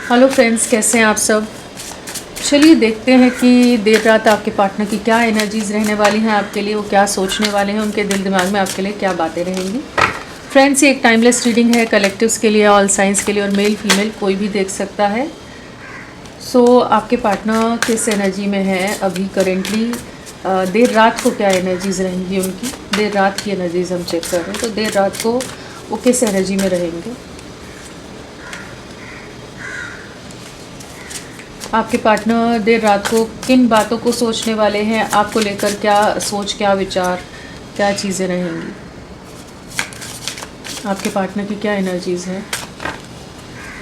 Hello friends, कैसे हैं आप सब। चलिए देखते हैं कि देर रात आपके पार्टनर की क्या एनर्जीज़ रहने वाली हैं आपके लिए, वो क्या सोचने वाले हैं, उनके दिल दिमाग में आपके लिए क्या बातें रहेंगी। फ्रेंड्स, ये एक टाइमलेस रीडिंग है, कलेक्टिव्स के लिए, ऑल साइंस के लिए, और मेल फीमेल कोई भी देख सकता है। आपके पार्टनर किस एनर्जी में है अभी करेंटली, देर रात को क्या एनर्जीज़ रहेंगी उनकी, देर रात की एनर्जीज़ हम चेक कर रहे हैं। तो देर रात को वो किस एनर्जी में रहेंगे, आपके पार्टनर देर रात को किन बातों को सोचने वाले हैं, आपको लेकर क्या सोच, क्या विचार, क्या चीज़ें रहेंगी, आपके पार्टनर की क्या एनर्जीज़ हैं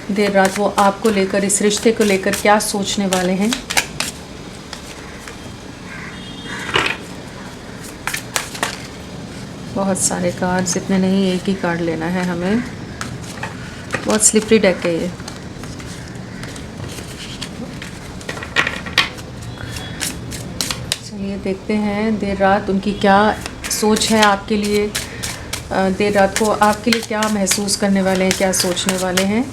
देर रात, वो आपको लेकर, इस रिश्ते को लेकर क्या सोचने वाले हैं। बहुत सारे कार्ड्स, इतने नहीं, एक ही कार्ड लेना है हमें, बहुत स्लिपरी डेक है ये। चलिए देखते हैं देर रात उनकी क्या सोच है आपके लिए, देर रात को आपके लिए क्या महसूस करने वाले हैं, क्या सोचने वाले हैं।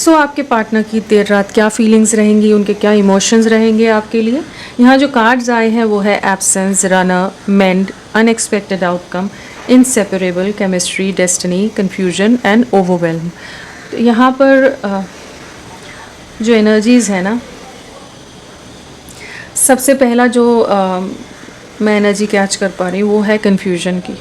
आपके पार्टनर की देर रात क्या फीलिंग्स रहेंगी, उनके क्या इमोशंस रहेंगे आपके लिए। यहाँ जो कार्ड्स आए हैं वो है absence, runner, mend, unexpected outcome, inseparable, chemistry, destiny, confusion and overwhelm. तो यहाँ पर जो एनर्जीज़ है ना, सबसे पहला जो मैं एनर्जी कैच कर पा रही हूँ वो है कन्फ्यूजन की।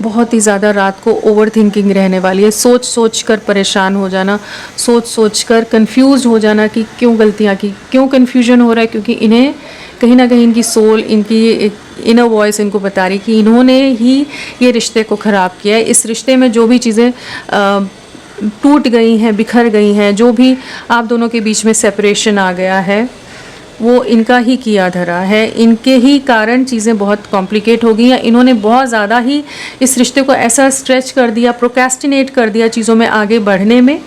बहुत ही ज़्यादा रात को ओवर थिंकिंग रहने वाली है, सोच सोच कर परेशान हो जाना, सोच सोच कर कंफ्यूज हो जाना कि क्यों गलतियाँ की, क्यों कन्फ्यूजन हो रहा है, क्योंकि इन्हें कहीं ना कहीं इनकी सोल, इनकी एक इनर वॉइस इनको बता रही कि इन्होंने ही ये रिश्ते को ख़राब किया है। इस रिश्ते में जो भी चीज़ें टूट गई हैं, बिखर गई हैं, जो भी आप दोनों के बीच में सेपरेशन आ गया है, वो इनका ही किया धरा है, इनके ही कारण चीज़ें बहुत कॉम्प्लिकेट हो गई हैं। इन्होंने बहुत ज़्यादा ही इस रिश्ते को ऐसा स्ट्रेच कर दिया, प्रोक्रेस्टिनेट कर दिया चीज़ों में आगे बढ़ने में,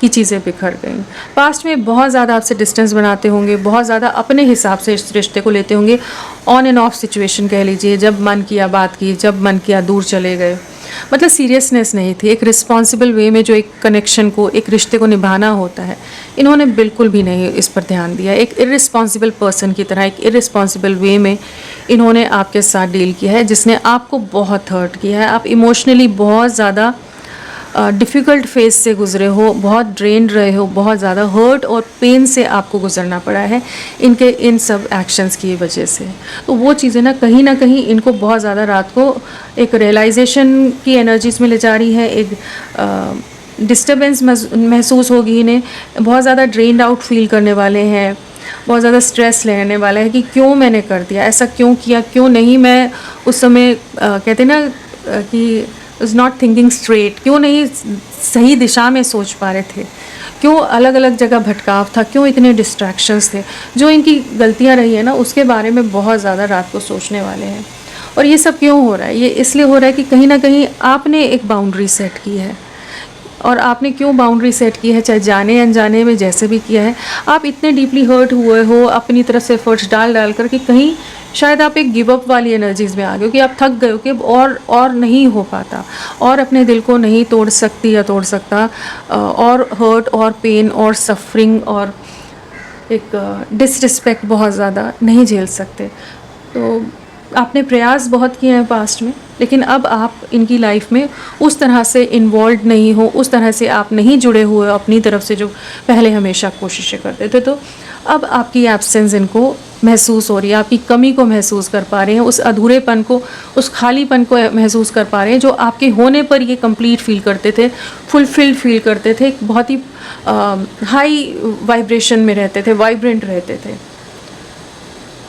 कि चीज़ें बिखर गई। पास्ट में बहुत ज़्यादा आपसे डिस्टेंस बनाते होंगे, बहुत ज़्यादा अपने हिसाब से इस रिश्ते को लेते होंगे, ऑन एंड ऑफ सिचुएशन कह लीजिए, जब मन किया बात की, जब मन किया दूर चले गए। मतलब सीरियसनेस नहीं थी, एक रिस्पॉन्सिबल वे में जो एक कनेक्शन को, एक रिश्ते को निभाना होता है, इन्होंने बिल्कुल भी नहीं इस पर ध्यान दिया। एक इर्रिस्पॉन्सिबल पर्सन की तरह, एक इर्रिस्पॉन्सिबल वे में इन्होंने आपके साथ डील किया है, जिसने आपको बहुत हर्ट किया है। आप इमोशनली बहुत ज़्यादा डिफ़िकल्ट फेज से गुज़रे हो, बहुत ड्रेन्ड रहे हो, बहुत ज़्यादा हर्ट और पेन से आपको गुज़रना पड़ा है इनके इन सब एक्शंस की वजह से। तो वो चीज़ें ना कहीं इनको बहुत ज़्यादा रात को एक रियलाइजेशन की एनर्जीज में ले जा रही है, एक डिस्टर्बेंस महसूस होगी इन्हें, बहुत ज़्यादा ड्रेन्ड आउट फील करने वाले हैं, बहुत ज़्यादा स्ट्रेस लेने वाला है कि क्यों मैंने कर दिया, ऐसा क्यों किया, क्यों नहीं मैं उस समय कहते ना कि इज़ नॉट थिंकिंग स्ट्रेट, क्यों नहीं सही दिशा में सोच पा रहे थे, क्यों अलग अलग जगह भटकाव था, क्यों इतने डिस्ट्रैक्शंस थे, जो इनकी गलतियां रही है ना, उसके बारे में बहुत ज़्यादा रात को सोचने वाले हैं। और ये सब क्यों हो रहा है, ये इसलिए हो रहा है कि कहीं ना कहीं आपने एक बाउंड्री सेट की है, और आपने क्यों बाउंड्री सेट की है, चाहे जाने अनजाने में जैसे भी किया है, आप इतने डीपली हर्ट हुए हो अपनी तरफ से एफर्ट्स डाल कर कि कहीं शायद आप एक गिव अप वाली एनर्जीज़ में आ गए हो, कि आप थक गए हो कि अब और नहीं हो पाता, और अपने दिल को नहीं तोड़ सकती या तोड़ सकता, और हर्ट और पेन और सफरिंग और एक डिसरिस्पेक्ट बहुत ज़्यादा नहीं झेल सकते। तो आपने प्रयास बहुत किए हैं पास्ट में, लेकिन अब आप इनकी लाइफ में उस तरह से इन्वॉल्व नहीं हो, उस तरह से आप नहीं जुड़े हुए अपनी तरफ से जो पहले हमेशा कोशिशें करते थे। तो अब आपकी एब्सेंस इनको महसूस हो रही है, आपकी कमी को महसूस कर पा रहे हैं, उस अधूरेपन को, उस खालीपन को महसूस कर पा रहे हैं, जो आपके होने पर ये कंप्लीट फील करते थे, फुलफिल्ड फील करते थे, बहुत ही हाई वाइब्रेशन में रहते थे, वाइब्रेंट रहते थे।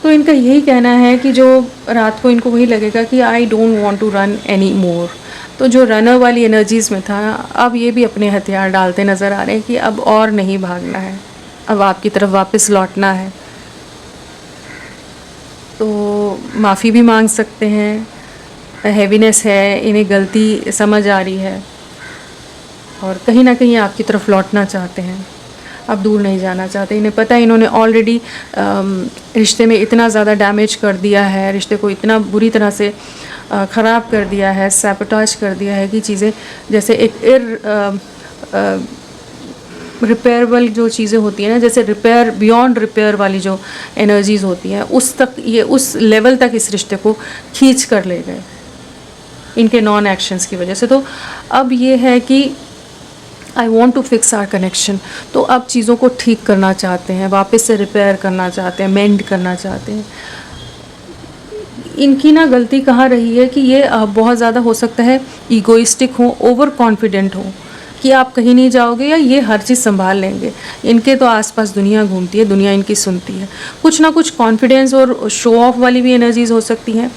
तो इनका यही कहना है कि जो रात को इनको वही लगेगा कि I don't want to run any more. तो जो रनर वाली एनर्जीज़ में था, अब ये भी अपने हथियार डालते नज़र आ रहे हैं कि अब और नहीं भागना है, अब आपकी तरफ वापस लौटना है। तो माफ़ी भी मांग सकते हैं, हैवीनेस है, इन्हें गलती समझ आ रही है, और कहीं ना कहीं आपकी तरफ लौटना चाहते हैं। अब दूर नहीं जाना चाहते। इन्हें पता है इन्होंने ऑलरेडी रिश्ते में इतना ज़्यादा डैमेज कर दिया है, रिश्ते को इतना बुरी तरह से ख़राब कर दिया है, सैबोटाज कर दिया है कि चीज़ें जैसे एक रिपेयरेबल जो चीज़ें होती हैं ना, जैसे रिपेयर बियॉन्ड रिपेयर वाली जो एनर्जीज़ होती हैं, उस तक ये उस लेवल तक इस रिश्ते को खींच कर ले गए इनके नॉन एक्शंस की वजह से। तो अब ये है कि I want to fix our connection. तो अब चीज़ों को ठीक करना चाहते हैं, वापस से रिपेयर करना चाहते हैं, मेंड करना चाहते हैं। इनकी ना गलती कहाँ रही है कि ये बहुत ज़्यादा हो सकता है ईगोइस्टिक हो, ओवर कॉन्फिडेंट हो कि आप कहीं नहीं जाओगे या ये हर चीज़ संभाल लेंगे। इनके तो आसपास दुनिया घूमती है, दुनिया इनकी सुनती है। कुछ ना कुछ कॉन्फिडेंस और शो ऑफ वाली भी एनर्जीज़ हो सकती हैं।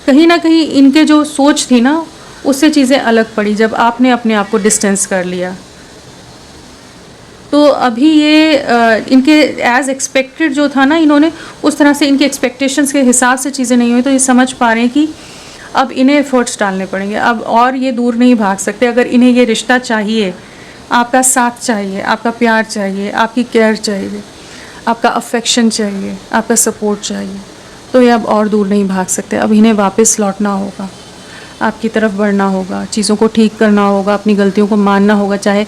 कहीं ना कहीं इनके जो सोच थी ना, उससे चीज़ें अलग पड़ी जब आपने अपने आप को डिस्टेंस कर लिया। तो अभी ये इनके एज एक्सपेक्टेड जो था ना, इन्होंने उस तरह से इनके एक्सपेक्टेशंस के हिसाब से चीज़ें नहीं हुई। तो ये समझ पा रहे हैं कि अब इन्हें एफर्ट्स डालने पड़ेंगे अब, और ये दूर नहीं भाग सकते। अगर इन्हें ये रिश्ता चाहिए, आपका साथ चाहिए, आपका प्यार चाहिए, आपकी केयर चाहिए, आपका अफेक्शन चाहिए, आपका सपोर्ट चाहिए, तो ये अब और दूर नहीं भाग सकते। अब इन्हें वापस लौटना होगा, आपकी तरफ बढ़ना होगा, चीज़ों को ठीक करना होगा, अपनी गलतियों को मानना होगा, चाहे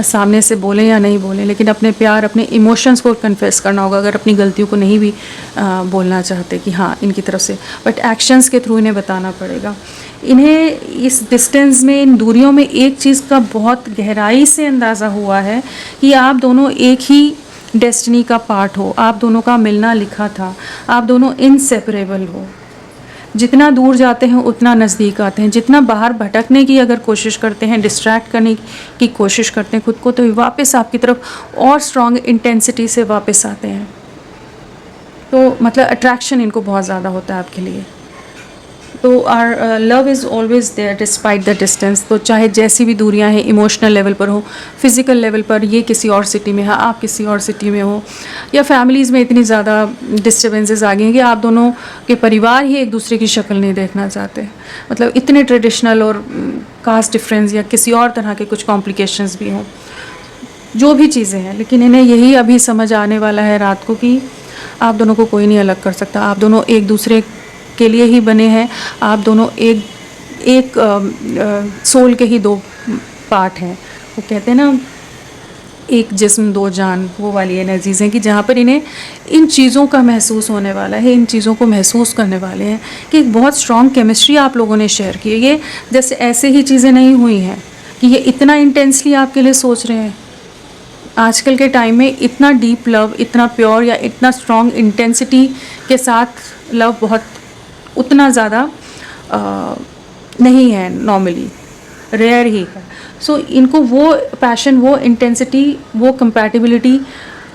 सामने से बोलें या नहीं बोलें, लेकिन अपने प्यार, अपने इमोशंस को कन्फेस करना होगा। अगर अपनी गलतियों को नहीं भी बोलना चाहते कि हाँ इनकी तरफ से, बट एक्शंस के थ्रू इन्हें बताना पड़ेगा। इन्हें इस डिस्टेंस में, इन दूरियों में एक चीज़ का बहुत गहराई से अंदाज़ा हुआ है कि आप दोनों एक ही डेस्टिनी का पार्ट हो, आप दोनों का मिलना लिखा था, आप दोनों इनसेपरेबल हो। जितना दूर जाते हैं उतना नज़दीक आते हैं। जितना बाहर भटकने की अगर कोशिश करते हैं, डिस्ट्रैक्ट करने की कोशिश करते हैं खुद को, तो वापस आपकी तरफ और स्ट्रॉन्ग इंटेंसिटी से वापस आते हैं। तो मतलब अट्रैक्शन इनको बहुत ज़्यादा होता है आपके लिए। तो our love is always there despite the distance. तो चाहे जैसी भी दूरियां हैं, इमोशनल लेवल पर हो, फिज़िकल लेवल पर, ये किसी और सिटी में है, आप किसी और सिटी में हो, या फैमिलीज़ में इतनी ज़्यादा डिस्टर्बेंसेस आ गई हैं कि आप दोनों के परिवार ही एक दूसरे की शक्ल नहीं देखना चाहते। मतलब इतने ट्रेडिशनल और कास्ट डिफरेंस या किसी और तरह के कुछ कॉम्प्लिकेशंस भी हों, जो भी चीज़ें हैं, लेकिन इन्हें यही अभी समझ आने वाला है रात को कि आप दोनों को कोई नहीं अलग कर सकता। आप दोनों एक दूसरे के लिए ही बने हैं। आप दोनों एक सोल के ही दो पार्ट हैं। वो कहते हैं ना, एक जिस्म दो जान, वो वाली एनर्जीज़ हैं कि जहाँ पर इन्हें इन चीज़ों का महसूस होने वाला है, इन चीज़ों को महसूस करने वाले हैं कि एक बहुत स्ट्रॉन्ग केमिस्ट्री आप लोगों ने शेयर की है। ये जैसे ऐसे ही चीज़ें नहीं हुई हैं कि ये इतना इंटेंसली आपके लिए सोच रहे हैं। आजकल के टाइम में इतना डीप लव, इतना प्योर या इतना स्ट्रॉन्ग इंटेंसिटी के साथ लव बहुत उतना ज़्यादा नहीं है, नॉर्मली रेयर ही है। सो इनको वो पैशन, वो इंटेंसिटी, वो कंपैटिबिलिटी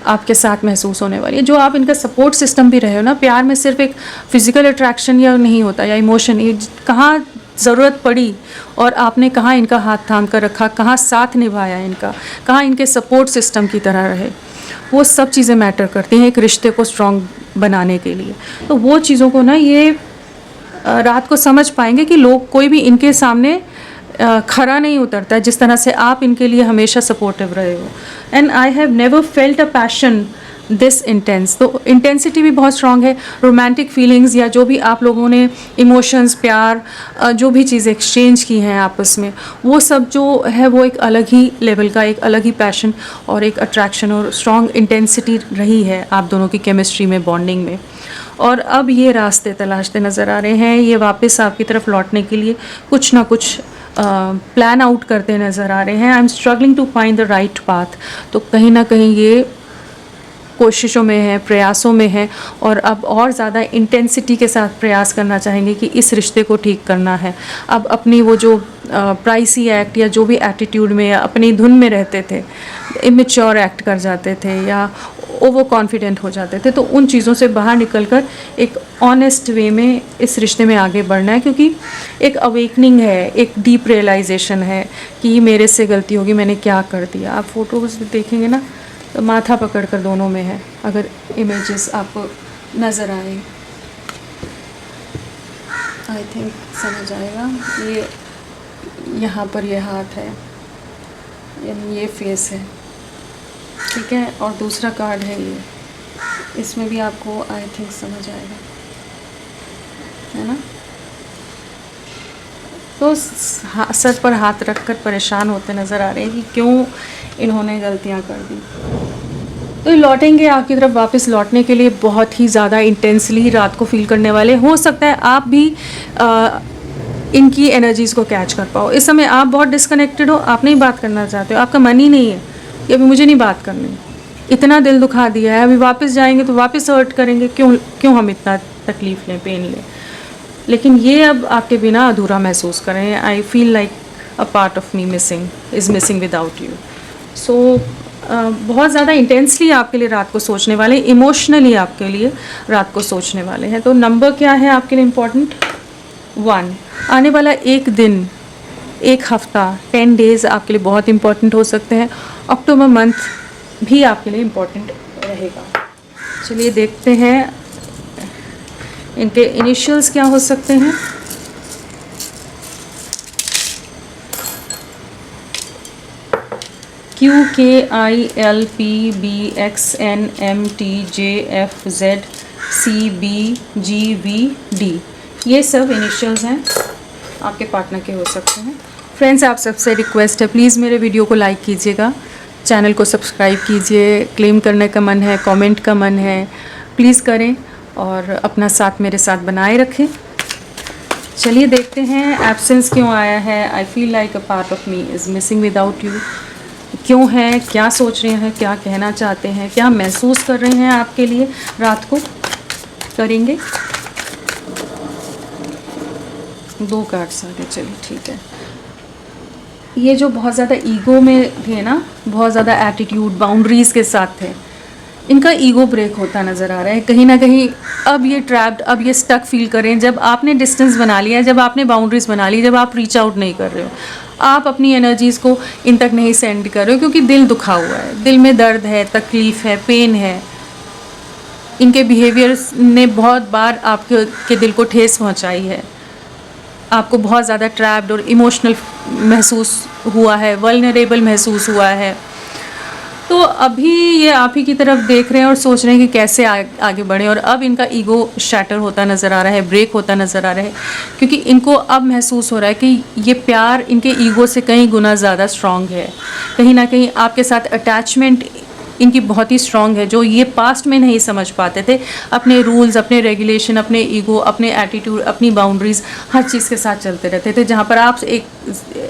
आपके साथ महसूस होने वाली है। जो आप इनका सपोर्ट सिस्टम भी रहे हो ना, प्यार में सिर्फ एक फिजिकल अट्रैक्शन या नहीं होता, या इमोशन, ये कहाँ ज़रूरत पड़ी और आपने कहाँ इनका हाथ थाम कर रखा, कहाँ साथ निभाया इनका, कहाँ इनके सपोर्ट सिस्टम की तरह रहे, वो सब चीज़ें मैटर करती हैं एक रिश्ते को स्ट्रॉन्ग बनाने के लिए। तो वो चीज़ों को ना ये रात को समझ पाएंगे कि लोग, कोई भी इनके सामने खरा नहीं उतरता है जिस तरह से आप इनके लिए हमेशा सपोर्टिव रहे हो। And I have never felt a passion this intense. तो इंटेंसिटी भी बहुत स्ट्रॉन्ग है। रोमांटिक फीलिंग्स या जो भी आप लोगों ने इमोशंस, प्यार, जो भी चीज़ें एक्सचेंज की हैं आपस में, वो सब जो है वो एक अलग ही लेवल का, एक अलग ही पैशन और एक अट्रैक्शन और स्ट्रॉन्ग इंटेंसिटी रही है आप दोनों की केमिस्ट्री में, बॉन्डिंग में। और अब ये रास्ते तलाशते नज़र आ रहे हैं, ये वापस आपकी तरफ लौटने के लिए कुछ ना कुछ प्लान आउट करते नज़र आ रहे हैं। I am struggling to find the right path. तो कहीं ना कहीं ये कोशिशों में है, प्रयासों में है, और अब और ज़्यादा इंटेंसिटी के साथ प्रयास करना चाहेंगे कि इस रिश्ते को ठीक करना है। अब अपनी वो जो प्राइसी एक्ट या जो भी एटीट्यूड में या अपनी धुन में रहते थे, इमेच्योर एक्ट कर जाते थे या ओवर कॉन्फिडेंट हो जाते थे, तो उन चीज़ों से बाहर निकलकर एक ऑनेस्ट वे में इस रिश्ते में आगे बढ़ना है। क्योंकि एक अवेकनिंग है, एक डीप रियलाइजेशन है कि मेरे से गलती होगी, मैंने क्या कर दिया। आप फोटोज़ देखेंगे ना, तो माथा पकड़ कर दोनों में है, अगर इमेजेस आपको नज़र आए, आई थिंक समझ आएगा। ये यहाँ पर ये हाथ है, ये फेस है, ठीक है। और दूसरा कार्ड है ये, इसमें भी आपको आई थिंक समझ आएगा, है ना। तो सर पर हाथ रखकर परेशान होते नज़र आ रहे हैं कि क्यों इन्होंने गलतियां कर दी। तो ये लौटेंगे आपकी तरफ, वापस लौटने के लिए बहुत ही ज़्यादा इंटेंसली रात को फील करने वाले। हो सकता है आप भी इनकी एनर्जीज़ को कैच कर पाओ। इस समय आप बहुत डिस्कनेक्टेड हो, आप नहीं बात करना चाहते हो, आपका मन ही नहीं है कि अभी मुझे नहीं बात करनी, इतना दिल दुखा दिया है, अभी वापस जाएंगे तो वापस हर्ट करेंगे, क्यों हम इतना तकलीफ़ लें, पेन लें। लेकिन ये अब आपके बिना अधूरा महसूस करें। I feel like a part of me is missing without you. So बहुत ज़्यादा इंटेंसली आपके लिए रात को सोचने वाले, इमोशनली आपके लिए रात को सोचने वाले हैं। तो नंबर क्या है आपके लिए इम्पोर्टेंट? 1। आने वाला एक दिन, एक हफ्ता, 10 डेज़ आपके लिए बहुत इम्पोर्टेंट हो सकते हैं। अक्टूबर मंथ भी आपके लिए इम्पोर्टेंट रहेगा। चलिए देखते हैं इनके इनिशियल्स क्या हो सकते हैं। QKILPBXNMTJFZCBGVD, ये सब इनिशियल्स हैं, आपके पार्टनर के हो सकते हैं। फ्रेंड्स, आप सबसे रिक्वेस्ट है, प्लीज़ मेरे वीडियो को लाइक कीजिएगा, चैनल को सब्सक्राइब कीजिए। क्लेम करने का मन है, कमेंट का मन है, प्लीज़ करें और अपना साथ मेरे साथ बनाए रखें। चलिए देखते हैं एब्सेंस क्यों आया है। आई feel like a part of me is missing without you, क्यों है, क्या सोच रहे हैं, क्या कहना चाहते हैं, क्या महसूस कर रहे हैं आपके लिए रात को, करेंगे। 2 कार्ड्स आ गए, चलिए ठीक है। ये जो बहुत ज़्यादा ईगो में थे ना, बहुत ज़्यादा एटीट्यूड, बाउंड्रीज़ के साथ थे, इनका ईगो ब्रेक होता नज़र आ रहा है कहीं ना कहीं। अब ये ट्रैप्ड, अब ये स्टक फील करें। जब आपने डिस्टेंस बना लिया, जब आपने बाउंड्रीज़ बना ली, जब आप रीच आउट नहीं कर रहे हो, आप अपनी एनर्जीज़ को इन तक नहीं सेंड कर रहे हो, क्योंकि दिल दुखा हुआ है, दिल में दर्द है, तकलीफ़ है, पेन है। इनके बिहेवियर्स ने बहुत बार आपके दिल को ठेस पहुंचाई है, आपको बहुत ज़्यादा ट्रैप्ड और इमोशनल महसूस हुआ है, वल्नरेबल महसूस हुआ है। तो अभी ये आप ही की तरफ देख रहे हैं और सोच रहे हैं कि कैसे आगे बढ़ें, और अब इनका ईगो शैटर होता नज़र आ रहा है, ब्रेक होता नज़र आ रहा है, क्योंकि इनको अब महसूस हो रहा है कि ये प्यार इनके ईगो से कई गुना ज़्यादा स्ट्रॉन्ग है। कहीं ना कहीं आपके साथ अटैचमेंट इनकी बहुत ही स्ट्रॉन्ग है, जो ये पास्ट में नहीं समझ पाते थे। अपने रूल्स, अपने रेगुलेशन, अपने ईगो, अपने एटीट्यूड, अपनी बाउंड्रीज़, हर चीज़ के साथ चलते रहते थे, जहाँ पर आप एक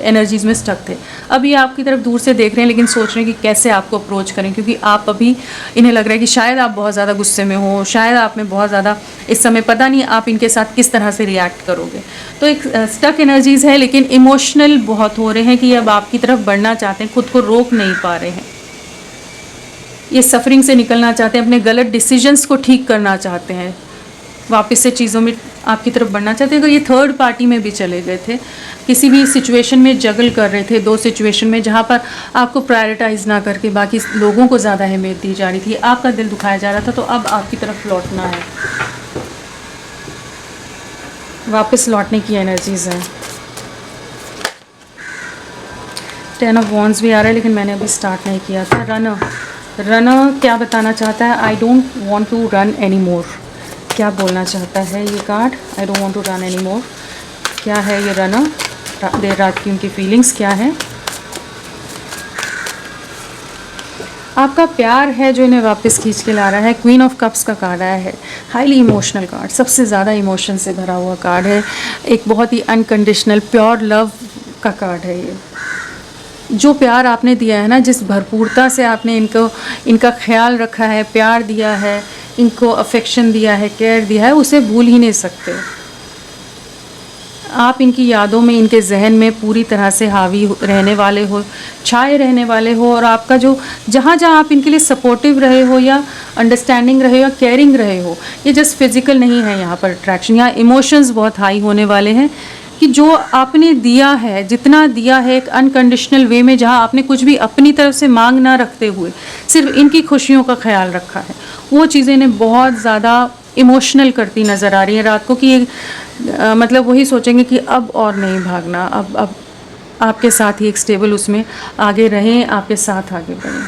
एनर्जीज़ में स्टक थे। अब ये आपकी तरफ दूर से देख रहे हैं, लेकिन सोच रहे हैं कि कैसे आपको अप्रोच करें, क्योंकि आप अभी, इन्हें लग रहा है कि शायद आप बहुत ज़्यादा गुस्से में हो, शायद आप में बहुत ज़्यादा इस समय पता नहीं आप इनके साथ किस तरह से रिएक्ट करोगे। तो एक स्टक एनर्जीज़ है, लेकिन इमोशनल बहुत हो रहे हैं कि अब आपकी तरफ बढ़ना चाहते हैं, खुद को रोक नहीं पा रहे हैं। ये सफरिंग से निकलना चाहते हैं, अपने गलत डिसीजंस को ठीक करना चाहते हैं, वापस से चीज़ों में आपकी तरफ बढ़ना चाहते हैं। तो ये थर्ड पार्टी में भी चले गए थे, किसी भी सिचुएशन में जगल कर रहे थे, 2 सिचुएशन में, जहाँ पर आपको प्रायोरिटाइज़ ना करके बाकी लोगों को ज़्यादा अहमियत दी जा रही थी, आपका दिल दुखाया जा रहा था। तो अब आपकी तरफ लौटना है, वापस लौटने की एनर्जीज़ हैं। 10 ऑफ वॉन्ड्स भी आ रहा है, लेकिन मैंने अभी स्टार्ट नहीं किया था। रनर क्या बताना चाहता है? I don't want to run any more, क्या बोलना चाहता है ये card? I don't want to run any more, क्या है ये रनर? देर रात की उनकी फीलिंग्स क्या है? आपका प्यार है जो इन्हें वापस खींच के ला रहा है। क्वीन ऑफ कप्स का कार्ड आया है, हाईली इमोशनल कार्ड, सबसे ज़्यादा इमोशन से भरा हुआ कार्ड है, एक बहुत ही अनकंडीशनल प्योर लव का कार्ड है ये। जो प्यार आपने दिया है ना, जिस भरपूरता से आपने इनका ख्याल रखा है, प्यार दिया है, इनको अफेक्शन दिया है, केयर दिया है, उसे भूल ही नहीं सकते। आप इनकी यादों में, इनके जहन में पूरी तरह से हावी रहने वाले हो, छाए रहने वाले हो, और आपका जो जहाँ जहाँ आप इनके लिए सपोर्टिव रहे हो, या अंडरस्टैंडिंग रहे हो, या केयरिंग रहे हो, ये जस्ट फिजिकल नहीं है यहाँ पर अट्रैक्शन, यहाँ इमोशंस बहुत हाई होने वाले हैं कि जो आपने दिया है, जितना दिया है एक अनकंडीशनल वे में, जहाँ आपने कुछ भी अपनी तरफ से मांग ना रखते हुए सिर्फ इनकी खुशियों का ख्याल रखा है, वो चीज़ें इन्हें बहुत ज़्यादा इमोशनल करती नज़र आ रही है रात को, कि मतलब वही सोचेंगे कि अब और नहीं भागना, अब आपके साथ ही एक स्टेबल उसमें आगे रहें, आपके साथ आगे बढ़ें।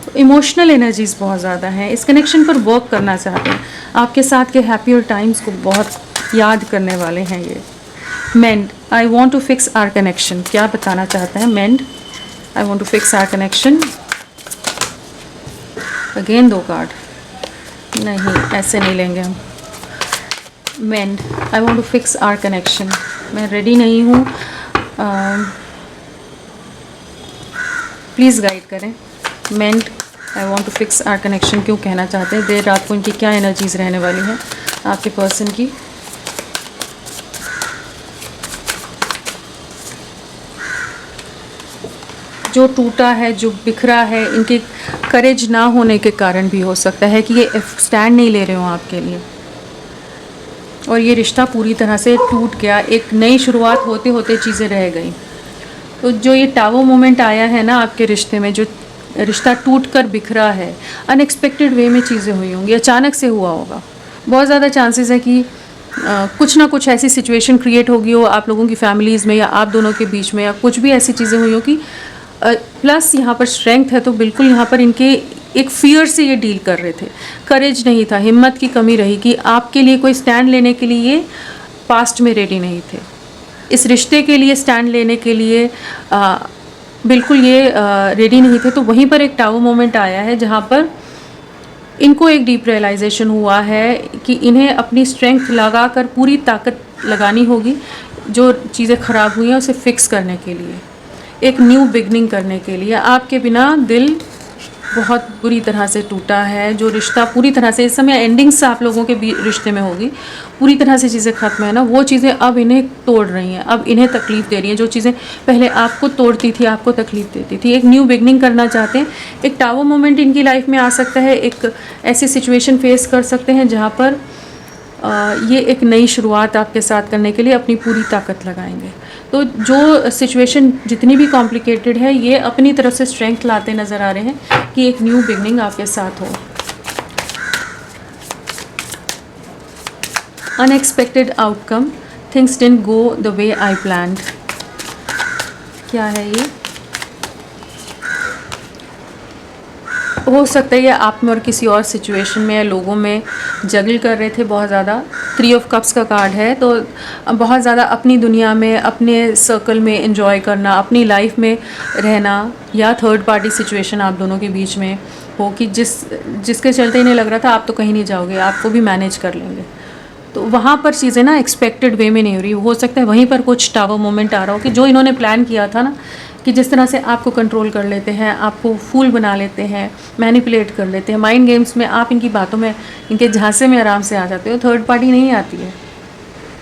तो इमोशनल एनर्जीज बहुत ज़्यादा हैं, इस कनेक्शन पर वर्क करना चाहते हैं, आपके साथ के हैप्पियर टाइम्स को बहुत याद करने वाले हैं ये। Mend, I want to fix our connection, क्या बताना चाहते हैं mend? I want to fix our connection. Again 2 card, नहीं ऐसे नहीं लेंगे हम। Mend, I want to fix our connection, मैं रेडी नहीं हूँ, प्लीज़ गाइड करें। Mend, I want to fix our connection क्यों कहना चाहते हैं? देर रात को इनकी क्या एनर्जीज रहने वाली हैं आपके पर्सन की? जो टूटा है, जो बिखरा है, इनके करेज ना होने के कारण भी हो सकता है कि ये स्टैंड नहीं ले रहे हो आपके लिए, और ये रिश्ता पूरी तरह से टूट गया, एक नई शुरुआत होते होते चीज़ें रह गई। तो जो ये टावर मोमेंट आया है ना आपके रिश्ते में, जो रिश्ता टूट कर बिखरा है, अनएक्सपेक्टेड वे में चीज़ें हुई होंगी, अचानक से हुआ होगा। बहुत ज़्यादा चांसेस है कि कुछ ना कुछ ऐसी सिचुएशन क्रिएट होगी हो आप लोगों की फैमिलीज़ में, या आप दोनों के बीच में, या कुछ भी ऐसी चीज़ें हुई हो कि प्लस यहाँ पर स्ट्रेंथ है, तो बिल्कुल यहाँ पर इनके एक फियर से ये डील कर रहे थे, करेज नहीं था, हिम्मत की कमी रही कि आपके लिए कोई स्टैंड लेने के लिए पास्ट में रेडी नहीं थे, इस रिश्ते के लिए स्टैंड लेने के लिए बिल्कुल ये रेडी नहीं थे। तो वहीं पर एक टावर मोमेंट आया है जहाँ पर इनको एक डीप रियलाइजेशन हुआ है कि इन्हें अपनी स्ट्रेंथ लगा कर पूरी ताकत लगानी होगी, जो चीज़ें ख़राब हुई हैं उसे फिक्स करने के लिए, एक न्यू बिगनिंग करने के लिए। आपके बिना दिल बहुत बुरी तरह से टूटा है, जो रिश्ता पूरी तरह से इस समय एंडिंग्स आप लोगों के रिश्ते में होगी, पूरी तरह से चीज़ें ख़त्म है ना, वो चीज़ें अब इन्हें तोड़ रही हैं, अब इन्हें तकलीफ़ दे रही हैं। जो चीज़ें पहले आपको तोड़ती थी, आपको तकलीफ़ देती थी, एक न्यू बिगनिंग करना चाहते हैं। एक टावर मोमेंट इनकी लाइफ में आ सकता है, एक ऐसी सिचुएशन फेस कर सकते हैं जहाँ पर ये एक नई शुरुआत आपके साथ करने के लिए अपनी पूरी ताकत लगाएंगे। तो जो सिचुएशन जितनी भी कॉम्प्लिकेटेड है, ये अपनी तरफ से स्ट्रेंथ लाते नज़र आ रहे हैं कि एक न्यू बिगनिंग आपके साथ हो। Unexpected outcome, things didn't go the way I planned, क्या है ये? हो सकता है ये आप में और किसी और सिचुएशन में या लोगों में जगल कर रहे थे बहुत ज़्यादा। 3 ऑफ कप्स का कार्ड है, तो बहुत ज़्यादा अपनी दुनिया में, अपने सर्कल में एंजॉय करना, अपनी लाइफ में रहना, या थर्ड पार्टी सिचुएशन आप दोनों के बीच में हो कि जिसके चलते इन्हें लग रहा था आप तो कहीं नहीं जाओगे, आपको भी मैनेज कर लेंगे। तो वहाँ पर चीज़ें ना एक्सपेक्टेड वे में नहीं हो रही। हो सकता है वहीं पर कुछ टावर मोमेंट आ रहा हो कि जो इन्होंने प्लान किया था ना, कि जिस तरह से आपको कंट्रोल कर लेते हैं, आपको फूल बना लेते हैं, मैनिपुलेट कर लेते हैं, माइंड गेम्स में आप इनकी बातों में, इनके झांसे में आराम से आ जाते हो। थर्ड पार्टी नहीं आती है,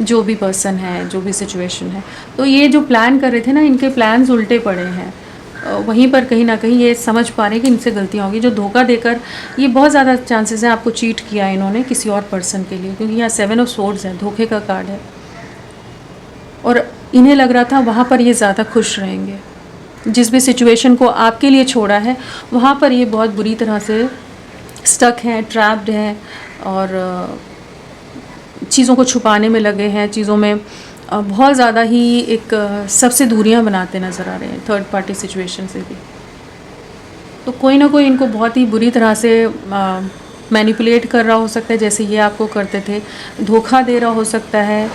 जो भी पर्सन है, जो भी सिचुएशन है। तो ये जो प्लान कर रहे थे ना, इनके प्लान्स उल्टे पड़े हैं। वहीं पर कहीं ना कहीं ये समझ पा रहे हैं कि इनसे गलतियाँ होगी। जो धोखा देकर, ये बहुत ज़्यादा चांसेस हैं आपको चीट किया है इन्होंने किसी और पर्सन के लिए, क्योंकि यहाँ 7 ऑफ सोर्ड्स है, धोखे का कार्ड है, और इन्हें लग रहा था वहाँ पर ये ज़्यादा खुश रहेंगे। जिस भी सिचुएशन को आपके लिए छोड़ा है, वहाँ पर ये बहुत बुरी तरह से स्टक हैं, ट्रैप्ड हैं, और चीज़ों को छुपाने में लगे हैं, चीज़ों में बहुत ज़्यादा ही एक सबसे दूरियां बनाते नज़र आ रहे हैं थर्ड पार्टी सिचुएशन से भी। तो कोई ना कोई इनको बहुत ही बुरी तरह से मैनिपुलेट कर रहा हो सकता है, जैसे ये आपको करते थे, धोखा दे रहा हो सकता है,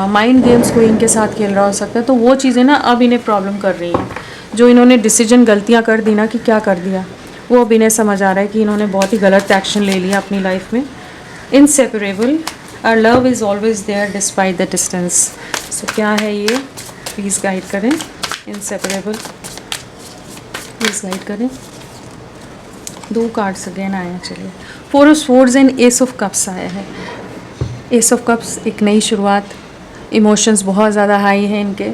माइंड गेम्स कोई इनके साथ खेल रहा हो सकता है। तो वो चीज़ें ना अब इन्हें प्रॉब्लम कर रही हैं। जो इन्होंने डिसीजन गलतियाँ कर दी ना, कि क्या कर दिया, वो अब इन्हें समझ आ रहा है कि इन्होंने बहुत ही गलत एक्शन ले लिया अपनी लाइफ में। Inseparable, our love is always there despite the distance. So क्या है ये, प्लीज़ गाइड करें। इनसेपरेबल, प्लीज़ गाइड करें। 2 कार्ड्स अगेन आए हैं, चलिए। 4 of swords and ace of cups आया है। एस ऑफ कप्स, एक नई शुरुआत, इमोशंस बहुत ज़्यादा हाई हैं इनके,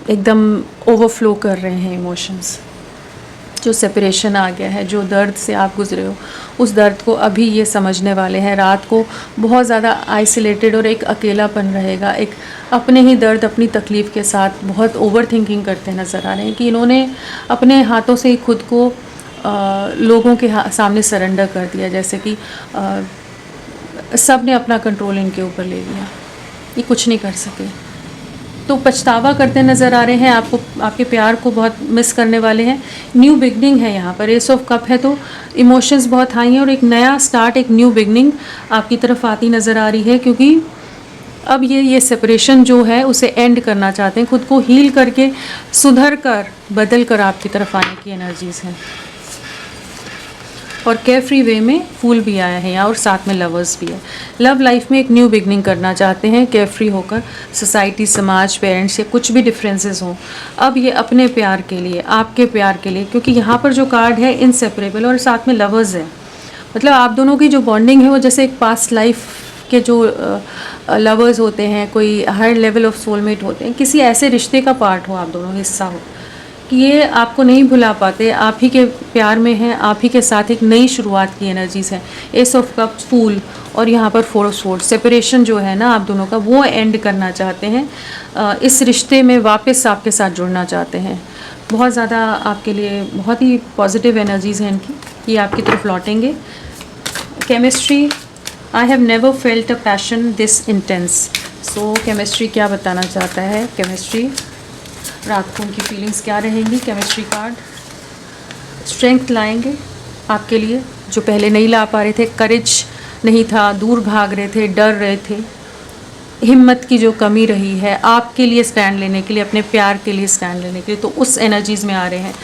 एकदम ओवरफ्लो कर रहे हैं इमोशंस। जो सेपरेशन आ गया है, जो दर्द से आप गुजरे हो, उस दर्द को अभी ये समझने वाले हैं। रात को बहुत ज़्यादा आइसोलेटेड और एक अकेलापन रहेगा, एक अपने ही दर्द, अपनी तकलीफ़ के साथ बहुत ओवर थिंकिंग करते नज़र आ रहे हैं कि इन्होंने अपने हाथों से ही खुद को लोगों के सामने सरेंडर कर दिया, जैसे कि सब ने अपना कंट्रोल इनके ऊपर ले लिया, ये कुछ नहीं कर सके। तो पछतावा करते नज़र आ रहे हैं, आपको आपके प्यार को बहुत मिस करने वाले हैं। न्यू बिगनिंग है यहाँ पर, एस ऑफ कप है, तो इमोशंस बहुत हाई हैं और एक नया स्टार्ट, एक न्यू बिगनिंग आपकी तरफ आती नज़र आ रही है, क्योंकि अब ये सेपरेशन जो है उसे एंड करना चाहते हैं, खुद को हील करके सुधर कर बदल कर आपकी तरफ आने की एनर्जीज़ हैं। और केयर फ्री वे में फूल भी आया है यहाँ और साथ में लवर्स भी है। लव लाइफ में एक न्यू बिगनिंग करना चाहते हैं केयर फ्री होकर, सोसाइटी, समाज, पेरेंट्स या कुछ भी डिफरेंसेस हों, अब ये अपने प्यार के लिए, आपके प्यार के लिए, क्योंकि यहाँ पर जो कार्ड है इनसेपरेबल और साथ में लवर्स है, मतलब आप दोनों की जो बॉन्डिंग है वो जैसे एक पास्ट लाइफ के जो लवर्स होते हैं, कोई हायर लेवल ऑफ सोलमेट होते हैं, किसी ऐसे रिश्ते का पार्ट हो, आप दोनों हिस्सा हो कि ये आपको नहीं भुला पाते, आप ही के प्यार में हैं, आप ही के साथ एक नई शुरुआत की एनर्जीज़ हैं। एस ऑफ कप्स, फूल और यहाँ पर फोर ऑफ स्वॉर्ड्स, सेपरेशन जो है ना आप दोनों का वो एंड करना चाहते हैं, इस रिश्ते में वापस आपके साथ जुड़ना चाहते हैं। बहुत ज़्यादा आपके लिए बहुत ही पॉजिटिव एनर्जीज़ हैं इनकी, ये आपकी तरफ लौटेंगे। Chemistry, I have never felt a passion this intense. So chemistry क्या बताना चाहता है? केमिस्ट्री रात को उनकी फीलिंग्स क्या रहेंगी? केमिस्ट्री कार्ड स्ट्रेंथ लाएंगे आपके लिए, जो पहले नहीं ला पा रहे थे, करेज नहीं था, दूर भाग रहे थे, डर रहे थे, हिम्मत की जो कमी रही है आपके लिए स्टैंड लेने के लिए, अपने प्यार के लिए स्टैंड लेने के लिए, तो उस एनर्जीज़ में आ रहे हैं।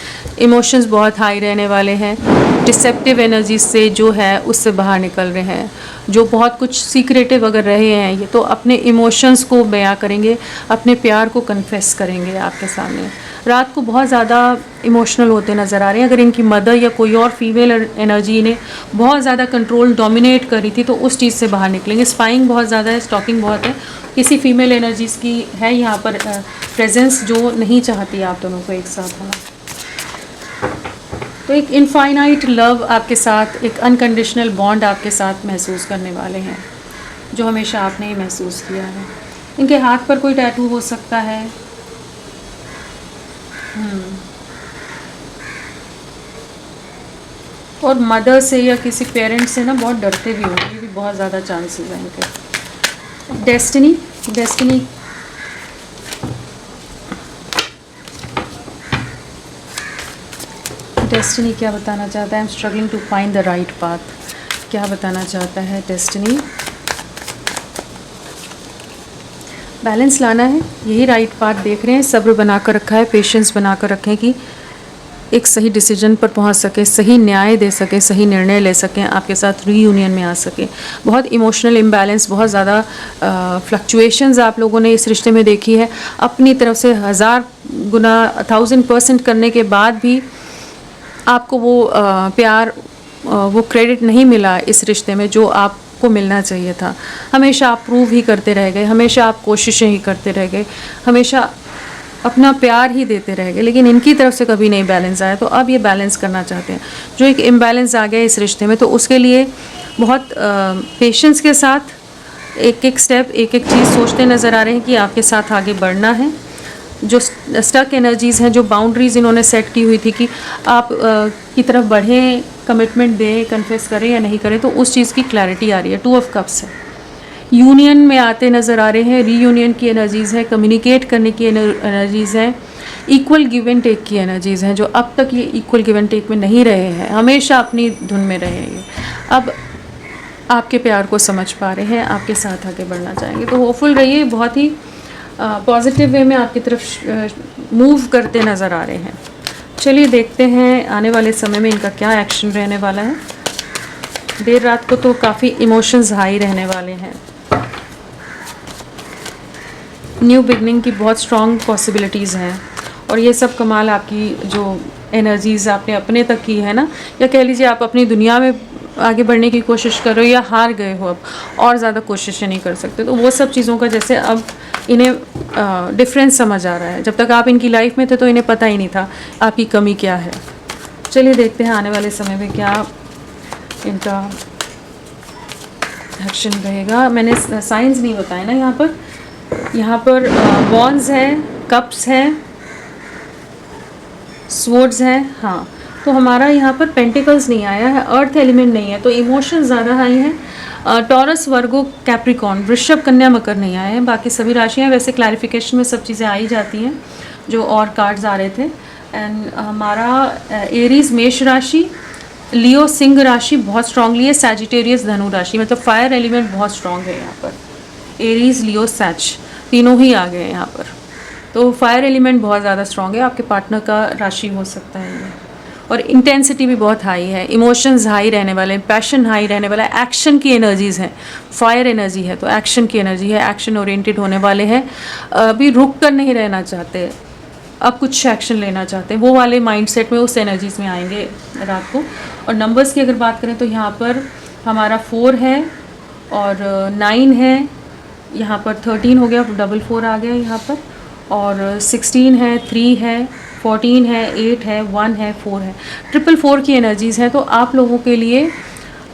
इमोशंस बहुत हाई रहने वाले हैं, डिसेप्टिव एनर्जीज से जो है उससे बाहर निकल रहे हैं, जो बहुत कुछ सीक्रेटिव अगर रहे हैं ये, तो अपने इमोशंस को बयां करेंगे, अपने प्यार को कन्फेस करेंगे आपके सामने। रात को बहुत ज़्यादा इमोशनल होते नज़र आ रहे हैं, अगर इनकी मदर या कोई और फीमेल एनर्जी इन्हें बहुत ज़्यादा कंट्रोल डोमिनेट करी थी तो उस चीज़ से बाहर निकलेंगे। स्पाइंग बहुत ज़्यादा है, स्टॉकिंग बहुत है, किसी फीमेल एनर्जीज़ की है यहाँ पर प्रेजेंस जो नहीं चाहती आप दोनों को एक साथ होना। तो एक इनफाइनाइट लव आपके साथ, एक अनकंडीशनल बॉन्ड आपके साथ महसूस करने वाले हैं, जो हमेशा आपने ही महसूस किया है। इनके हाथ पर कोई टैटू हो सकता है, और मदर से या किसी पेरेंट से ना बहुत डरते भी होंगे, ये भी बहुत ज़्यादा चांसेस हैं इनके। डेस्टिनी, डेस्टिनी डेस्टिनी क्या बताना चाहता है? I am struggling to find the right path, क्या बताना चाहता है डेस्टिनी? बैलेंस लाना है, यही राइट पाथ देख रहे हैं, सब्र बना कर रखा है, पेशेंस बना कर रखें कि एक सही डिसीजन पर पहुंच सके, सही न्याय दे सके, सही निर्णय ले सकें, आपके साथ रीयूनियन में आ सके। बहुत इमोशनल इम्बैलेंस, बहुत ज़्यादा फ्लक्चुएशंस आप लोगों ने इस रिश्ते में देखी है, अपनी तरफ से 1000 गुना 1000% करने के बाद भी आपको वो प्यार, वो क्रेडिट नहीं मिला इस रिश्ते में जो आपको मिलना चाहिए था। हमेशा आप प्रूव ही करते रह गए, हमेशा आप कोशिशें ही करते रह गए, हमेशा अपना प्यार ही देते रह गए, लेकिन इनकी तरफ से कभी नहीं बैलेंस आया। तो अब ये बैलेंस करना चाहते हैं, जो एक इम्बैलेंस आ गया इस रिश्ते में, तो उसके लिए बहुत पेशेंस के साथ एक एक स्टेप, एक एक चीज़ सोचते नज़र आ रहे हैं कि आपके साथ आगे बढ़ना है। जो स्टक एनर्जीज़ हैं, जो बाउंड्रीज़ इन्होंने सेट की हुई थी कि आप की तरफ बढ़ें, कमिटमेंट दें, कन्फेस करें या नहीं करें, तो उस चीज़ की क्लैरिटी आ रही है। 2 ऑफ कप्स है, यूनियन में आते नज़र आ रहे हैं, रीयूनियन की एनर्जीज़ है, कम्युनिकेट करने की एनर्जीज़ हैं, इक्वल गिव एंड टेक की एनर्जीज़ हैं, जो अब तक ये इक्वल गिव एंड टेक में नहीं रहे हैं, हमेशा अपनी धुन में रहे हैं, अब आपके प्यार को समझ पा रहे हैं, आपके साथ आगे बढ़ना चाहेंगे। तो होपफुल रहिए, बहुत ही पॉजिटिव वे में आपकी तरफ मूव करते नज़र आ रहे हैं। चलिए देखते हैं आने वाले समय में इनका क्या एक्शन रहने वाला है। देर रात को तो काफ़ी इमोशंस हाई रहने वाले हैं। न्यू बिगनिंग की बहुत स्ट्रॉन्ग पॉसिबिलिटीज़ हैं, और ये सब कमाल आपकी जो एनर्जीज़ आपने अपने तक की है ना, या कह लीजिए आप अपनी दुनिया में आगे बढ़ने की कोशिश कर रहे हो या हार गए हो, अब और ज़्यादा कोशिशें नहीं कर सकते, तो वो सब चीज़ों का जैसे अब इन्हें डिफरेंस समझ आ रहा है। जब तक आप इनकी लाइफ में थे तो इन्हें पता ही नहीं था आपकी कमी क्या है। चलिए देखते हैं आने वाले समय में क्या इनका एक्शन रहेगा। मैंने साइंस नहीं बताए ना यहाँ पर वॉन्ड्स हैं, कप्स हैं, स्वॉर्ड्स हैं, हाँ, तो हमारा यहाँ पर पेंटिकल्स नहीं आया है, अर्थ एलिमेंट नहीं है, तो इमोशंस ज़्यादा हाई हैं, टॉरस, वर्गो, कैप्रिकॉर्न, वृषभ, कन्या, मकर नहीं आए हैं, बाकी सभी राशियाँ। वैसे क्लैरिफिकेशन में सब चीज़ें आ ही जाती हैं जो और कार्ड्स आ रहे थे। एंड हमारा एरीज मेष राशि, लियो सिंह राशि बहुत स्ट्रांगली है, सैजिटेरियस धनु राशि, मतलब फायर एलिमेंट बहुत स्ट्रांग है यहाँ पर। एरीज, लियो, सैच तीनों ही आ गए यहाँ पर, तो फायर एलिमेंट बहुत ज़्यादा स्ट्रांग है। आपके पार्टनर का राशि हो सकता है ये, और इंटेंसिटी भी बहुत हाई है, इमोशंस हाई रहने वाले हैं, पैशन हाई रहने वाला है, एक्शन की एनर्जीज हैं, फायर एनर्जी है तो एक्शन की एनर्जी है, एक्शन ओरिएंटेड होने वाले हैं। अभी रुक कर नहीं रहना चाहते, अब कुछ एक्शन लेना चाहते हैं, वो वाले माइंडसेट में, उस एनर्जीज में आएंगे रात को। और नंबर्स की अगर बात करें तो यहाँ पर हमारा 4 है और 9 है, यहाँ पर 13 हो गया, 4 आ गया यहाँ पर, और 16 है, 3 है, 14 है, 8 है, 1 है, 4 है, 444 की एनर्जीज़ हैं। तो आप लोगों के लिए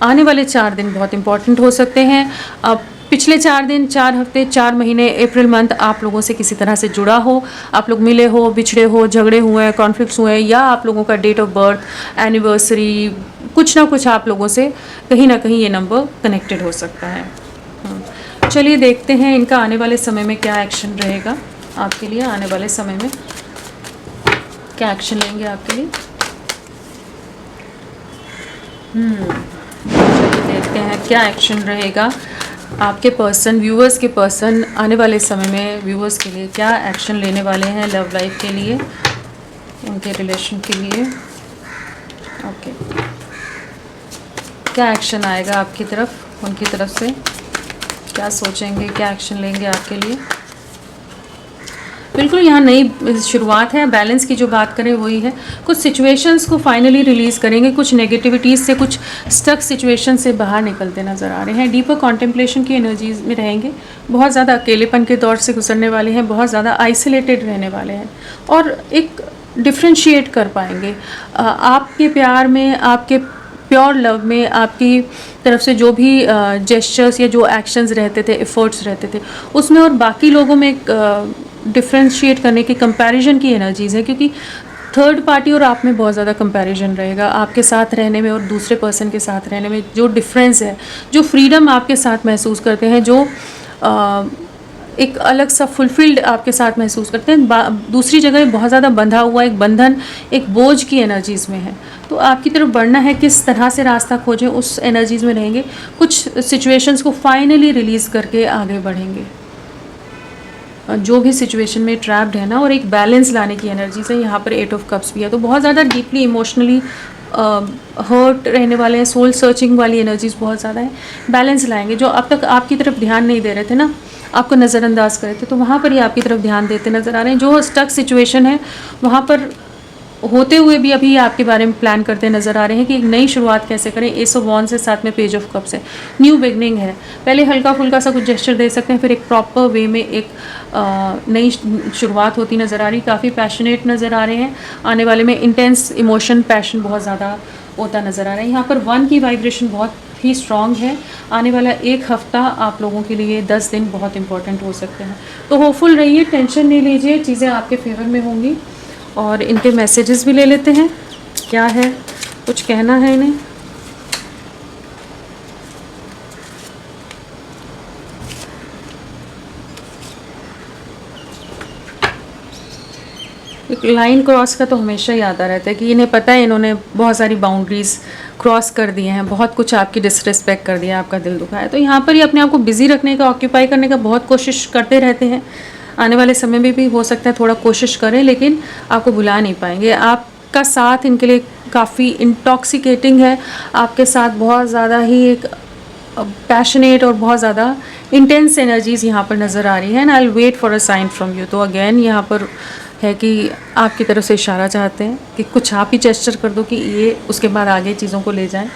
आने वाले 4 दिन बहुत इंपॉर्टेंट हो सकते हैं। अब पिछले 4 दिन, 4 हफ्ते, 4 महीने, अप्रैल मंथ आप लोगों से किसी तरह से जुड़ा हो, आप लोग मिले हो, बिछड़े हो, झगड़े हुए हैं, कॉन्फ्लिक्ट्स हुए हैं, या आप लोगों का डेट ऑफ बर्थ, एनिवर्सरी, कुछ ना कुछ आप लोगों से कहीं ना कहीं ये नंबर कनेक्टेड हो सकता है। चलिए देखते हैं इनका आने वाले समय में क्या एक्शन रहेगा आपके लिए। आने वाले समय में क्या एक्शन लेंगे आपके लिए। चलिए देखते हैं क्या एक्शन रहेगा आपके पर्सन, व्यूअर्स के पर्सन आने वाले समय में व्यूअर्स के लिए क्या एक्शन लेने वाले हैं लव लाइफ के लिए, उनके रिलेशन के लिए। ओके, क्या एक्शन आएगा आपकी तरफ, उनकी तरफ से क्या सोचेंगे, क्या एक्शन लेंगे आपके लिए। बिल्कुल यहाँ नई शुरुआत है, बैलेंस की जो बात करें वही है। कुछ सिचुएशंस को फाइनली रिलीज़ करेंगे, कुछ नेगेटिविटीज़ से, कुछ स्टक सिचुएशन से बाहर निकलते नज़र आ रहे हैं। डीपर कॉन्टेम्पलेशन की एनर्जीज में रहेंगे, बहुत ज़्यादा अकेलेपन के दौर से गुजरने वाले हैं, बहुत ज़्यादा आइसोलेटेड रहने वाले हैं, और एक डिफ्रेंशिएट कर पाएंगे आपके प्यार में, आपके प्योर लव में, आपकी तरफ से जो भी जेस्चर्स या जो एक्शंस रहते थे, एफर्ट्स रहते थे उसमें, और बाकी लोगों में एक डिफ्रेंशिएट करने की, कंपैरिजन की एनर्जीज़ है, क्योंकि थर्ड पार्टी और आप में बहुत ज़्यादा कंपैरिजन रहेगा आपके साथ रहने में और दूसरे पर्सन के साथ रहने में। जो डिफरेंस है, जो फ्रीडम आपके साथ महसूस करते हैं, जो एक अलग सा फुलफिल्ड आपके साथ महसूस करते हैं, दूसरी जगह बहुत ज़्यादा बंधा हुआ एक बंधन, एक बोझ की एनर्जीज़ में है। तो आपकी तरफ बढ़ना है, किस तरह से रास्ता खोजें उस एनर्जीज़ में रहेंगे। कुछ सिचुएशंस को फाइनली रिलीज़ करके आगे बढ़ेंगे, जो भी सिचुएशन में ट्रैप्ड है ना, और एक बैलेंस लाने की एनर्जी से। यहाँ पर 8 ऑफ कप्स भी है, तो बहुत ज़्यादा डीपली इमोशनली हर्ट रहने वाले हैं, सोल सर्चिंग वाली एनर्जीज बहुत ज़्यादा है। बैलेंस लाएंगे, जो अब तक आपकी तरफ ध्यान नहीं दे रहे थे ना, आपको नज़रअंदाज कर रहे थे, तो वहाँ पर ही आपकी तरफ ध्यान देते नज़र आ रहे हैं। जो स्टक सिचुएशन है वहाँ पर होते हुए भी अभी आपके बारे में प्लान करते नज़र आ रहे हैं कि एक नई शुरुआत कैसे करें। एस ऑफ वॉन्ड्स से साथ में पेज ऑफ कप्स है, न्यू बिगनिंग है। पहले हल्का फुल्का सा कुछ जेस्चर दे सकते हैं, फिर एक प्रॉपर वे में एक नई शुरुआत होती नज़र आ रही। काफ़ी पैशनेट नज़र आ रहे हैं, आने वाले में इंटेंस इमोशन, पैशन बहुत ज़्यादा होता नज़र आ रहा है। यहाँ पर 1 की वाइब्रेशन बहुत ही स्ट्रॉन्ग है। आने वाला 1 हफ्ता आप लोगों के लिए, 10 दिन बहुत इंपॉर्टेंट हो सकते हैं। तो होपफुल रहिए, टेंशन नहीं लीजिए, चीज़ें आपके फेवर में होंगी। और इनके मैसेजेस भी ले लेते हैं, क्या है, कुछ कहना है इन्हें। एक लाइन क्रॉस का तो हमेशा याद आ रहता है कि इन्हें पता है इन्होंने बहुत सारी बाउंड्रीज क्रॉस कर दिए हैं, बहुत कुछ आपकी डिसरिस्पेक्ट कर दिया, आपका दिल दुखाया। तो यहाँ पर ही अपने आप को बिजी रखने का, ऑक्यूपाई करने का बहुत कोशिश करते रहते हैं। आने वाले समय में भी हो सकता है थोड़ा कोशिश करें, लेकिन आपको भुला नहीं पाएंगे। आपका साथ इनके लिए काफ़ी इंटॉक्सिकेटिंग है, आपके साथ बहुत ज़्यादा ही एक पैशनेट और बहुत ज़्यादा इंटेंस एनर्जीज़ यहाँ पर नज़र आ रही है। And I will wait for a sign from you. तो अगेन यहाँ पर है कि आपकी तरफ से इशारा चाहते हैं कि कुछ आप ही जेस्चर कर दो कि ये उसके बाद आगे चीज़ों को ले जाएं,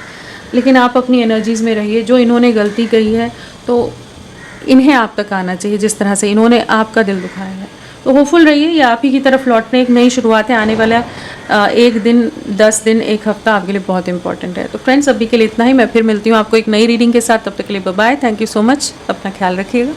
लेकिन आप अपनी एनर्जीज़ में रहिए। जो इन्होंने गलती कही है तो इन्हें आप तक आना चाहिए, जिस तरह से इन्होंने आपका दिल दुखाया है। तो होपफुल रहिए, ये आप ही की तरफ लौटने एक नई शुरुआत है। आने वाला 1 दिन, 10 दिन, 1 हफ्ता आपके लिए बहुत इंपॉर्टेंट है। तो फ्रेंड्स, अभी के लिए इतना ही। मैं फिर मिलती हूँ आपको एक नई रीडिंग के साथ। तब तक के लिए bye bye. Thank you so much. अपना ख्याल रखिएगा।